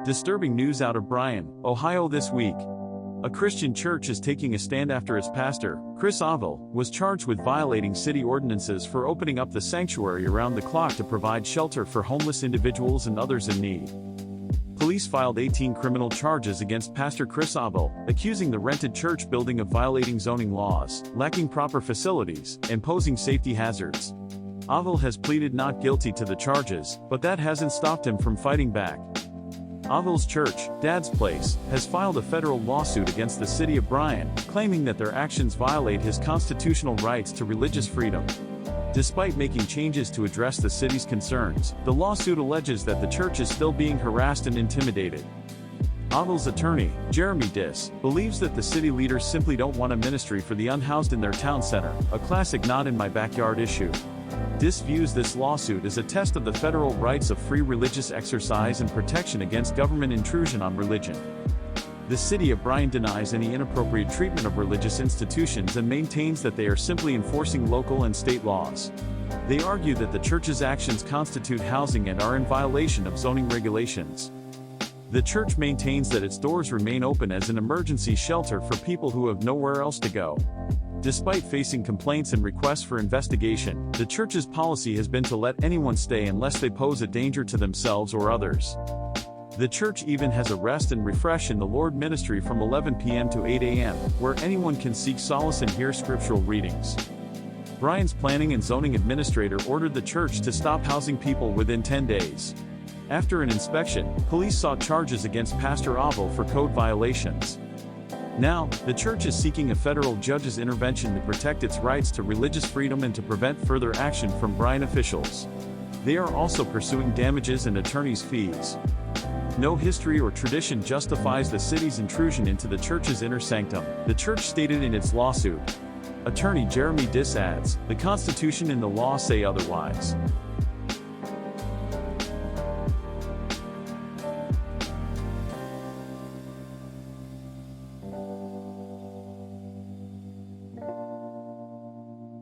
Disturbing news out of Bryan, Ohio this week. A Christian church is taking a stand after its pastor, Chris Avell, was charged with violating city ordinances for opening up the sanctuary around the clock to provide shelter for homeless individuals and others in need. Police filed 18 criminal charges against Pastor Chris Avell, accusing the rented church building of violating zoning laws, lacking proper facilities, and posing safety hazards. Avell has pleaded not guilty to the charges, but that hasn't stopped him from fighting back. Avell's church, Dad's Place, has filed a federal lawsuit against the city of Bryan, claiming that their actions violate his constitutional rights to religious freedom. Despite making changes to address the city's concerns, the lawsuit alleges that the church is still being harassed and intimidated. Avell's attorney, Jeremy Dys, believes that the city leaders simply don't want a ministry for the unhoused in their town center, a classic not-in-my-backyard issue. Dys views this lawsuit as a test of the federal rights of free religious exercise and protection against government intrusion on religion. The city of Bryan denies any inappropriate treatment of religious institutions and maintains that they are simply enforcing local and state laws. They argue that the church's actions constitute housing and are in violation of zoning regulations. The church maintains that its doors remain open as an emergency shelter for people who have nowhere else to go. Despite facing complaints and requests for investigation, the church's policy has been to let anyone stay unless they pose a danger to themselves or others. The church even has a rest and refresh in the Lord ministry from 11 p.m. to 8 a.m., where anyone can seek solace and hear scriptural readings. Bryan's planning and zoning administrator ordered the church to stop housing people within 10 days. After an inspection, police sought charges against Pastor Avell for code violations. Now, the church is seeking a federal judge's intervention to protect its rights to religious freedom and to prevent further action from Bryan officials. They are also pursuing damages and attorney's fees. No history or tradition justifies the city's intrusion into the church's inner sanctum, the church stated in its lawsuit. Attorney Jeremy Dys adds, "The Constitution and the law say otherwise."